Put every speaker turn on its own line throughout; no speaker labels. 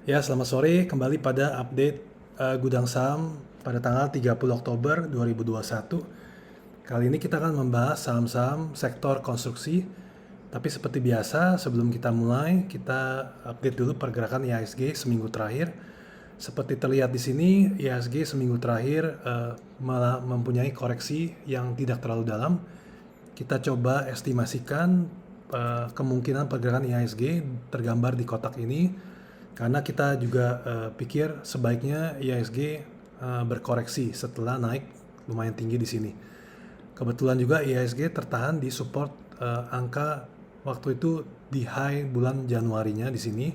Ya, selamat sore. Kembali pada update Gudang Saham pada tanggal 30 Oktober 2021. Kali ini kita akan membahas saham-saham sektor konstruksi. Tapi seperti biasa, sebelum kita mulai, kita update dulu pergerakan IHSG seminggu terakhir. Seperti terlihat di sini, IHSG seminggu terakhir malah mempunyai koreksi yang tidak terlalu dalam. Kita coba estimasikan kemungkinan pergerakan IHSG tergambar di kotak ini, karena kita juga pikir sebaiknya IHSG berkoreksi setelah naik lumayan tinggi di sini. Kebetulan juga IHSG tertahan di support angka waktu itu di high bulan Januarinya di sini,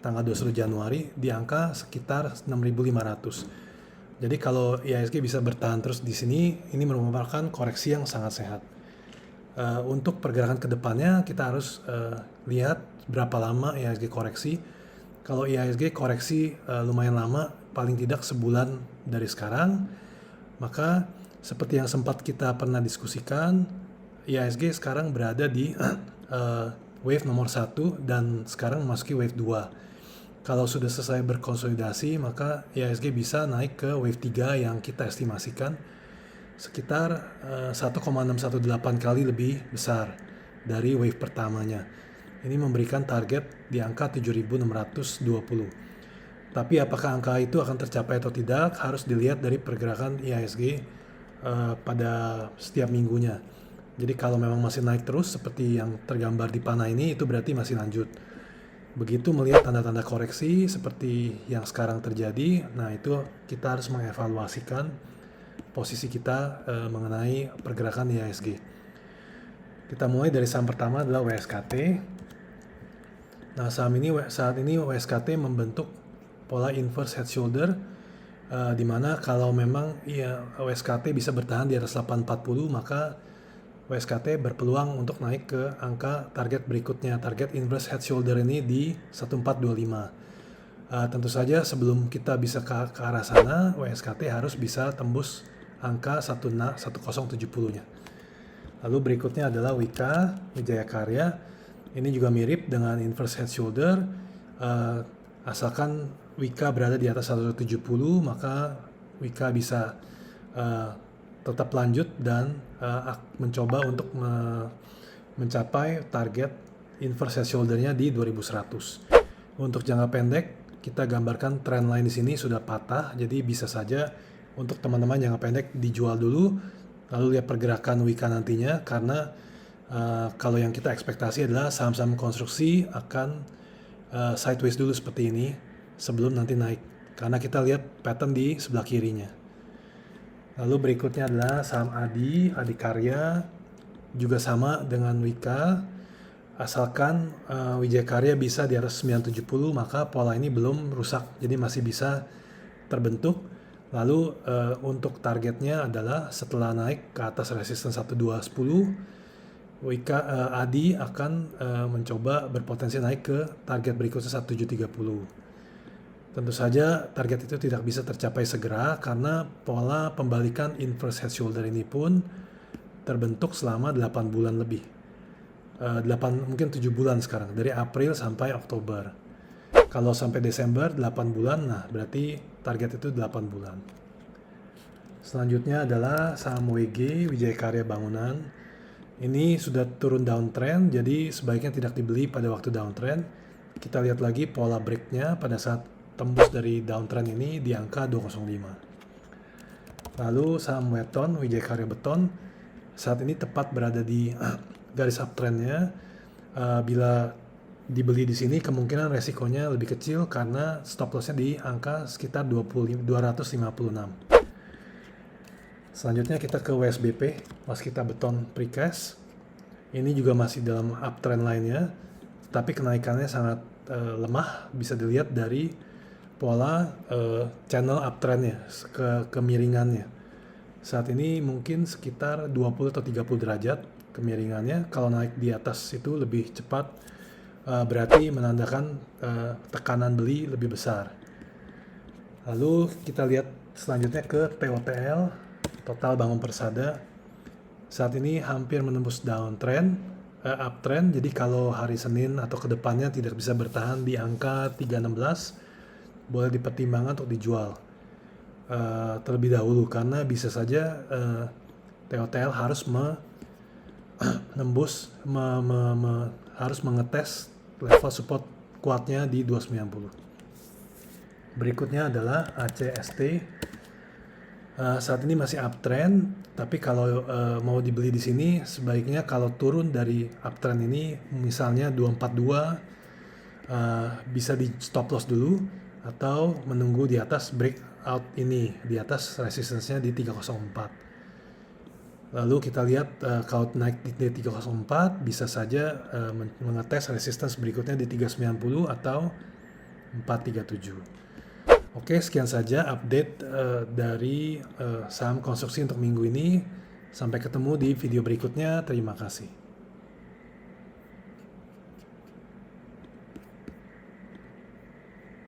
tanggal 21 Januari di angka sekitar 6.500. Jadi kalau IHSG bisa bertahan terus di sini, ini merupakan koreksi yang sangat sehat. Untuk pergerakan kedepannya kita harus lihat berapa lama IHSG koreksi. Kalau IHSG koreksi lumayan lama, paling tidak sebulan dari sekarang, maka seperti yang sempat kita pernah diskusikan, IHSG sekarang berada di wave nomor 1 dan sekarang memasuki wave 2. Kalau sudah selesai berkonsolidasi, maka IHSG bisa naik ke wave 3 yang kita estimasikan sekitar 1,618 kali lebih besar dari wave pertamanya. Ini memberikan target di angka 7.620. Tapi apakah angka itu akan tercapai atau tidak harus dilihat dari pergerakan IHSG pada setiap minggunya. Jadi kalau memang masih naik terus seperti yang tergambar di panah ini, itu berarti masih lanjut. Begitu melihat tanda-tanda koreksi seperti yang sekarang terjadi, nah itu kita harus mengevaluasikan posisi kita mengenai pergerakan IHSG. Kita mulai dari saham pertama adalah WSKT. Nah, saat ini WSKT membentuk pola inverse head shoulder, di mana kalau memang WSKT bisa bertahan di atas 840, maka WSKT berpeluang untuk naik ke angka target berikutnya. Target inverse head shoulder ini di 1425. Tentu saja sebelum kita bisa ke arah sana, WSKT harus bisa tembus angka 1070-nya. Lalu berikutnya adalah Wika, Wijaya Karya. Ini juga mirip dengan inverse head shoulder. Asalkan Wika berada di atas 170, maka Wika bisa tetap lanjut dan mencoba untuk mencapai target inverse head shoulder-nya di 2100. Untuk jangka pendek, kita gambarkan trend line di sini sudah patah, jadi bisa saja untuk teman-teman jangka pendek dijual dulu, lalu lihat pergerakan Wika nantinya, karena kalau yang kita ekspektasi adalah saham-saham konstruksi akan sideways dulu seperti ini sebelum nanti naik, karena kita lihat pattern di sebelah kirinya. Lalu berikutnya adalah saham Adikarya, juga sama dengan Wika. Asalkan Wijaya Karya bisa di atas 970, maka pola ini belum rusak, jadi masih bisa terbentuk. Lalu untuk targetnya adalah setelah naik ke atas resistance 1210, Wika Adi akan mencoba berpotensi naik ke target berikutnya 1730. Tentu saja target itu tidak bisa tercapai segera karena pola pembalikan inverse head shoulder ini pun terbentuk selama 8 bulan lebih. 7 bulan sekarang, dari April sampai Oktober. Kalau sampai Desember 8 bulan, nah berarti target itu 8 bulan. Selanjutnya adalah saham WG, Wijaya Karya Bangunan. Ini sudah turun downtrend, jadi sebaiknya tidak dibeli pada waktu downtrend. Kita lihat lagi pola breaknya pada saat tembus dari downtrend ini di angka 205. Lalu saham Weton, Wijaya Karya Beton, saat ini tepat berada di garis uptrendnya. Bila dibeli di sini kemungkinan resikonya lebih kecil karena stop lossnya di angka sekitar 256. Selanjutnya kita ke WSBP, Waskita Beton Precast. Ini juga masih dalam uptrend lainnya, tapi kenaikannya sangat lemah, bisa dilihat dari pola channel uptrendnya, kemiringannya. Saat ini mungkin sekitar 20 atau 30 derajat kemiringannya. Kalau naik di atas itu lebih cepat, berarti menandakan tekanan beli lebih besar. Lalu kita lihat selanjutnya ke TOTL, Total Bangun Persada. Saat ini hampir menembus uptrend. Jadi kalau hari Senin atau kedepannya tidak bisa bertahan di angka 316,
boleh dipertimbangkan untuk dijual terlebih dahulu, karena bisa saja TOTL harus harus mengetes level support kuatnya di 290. Berikutnya adalah ACST. Saat ini masih uptrend, tapi kalau mau dibeli di sini sebaiknya kalau turun dari uptrend ini, misalnya 242, bisa di stop loss dulu atau menunggu di atas breakout ini, di atas resistance-nya di 304. Lalu kita lihat kalau naik di 304 bisa saja mengetes resistance berikutnya di 390 atau 437. Oke, sekian saja update dari saham konstruksi untuk minggu ini. Sampai ketemu di video berikutnya. Terima kasih.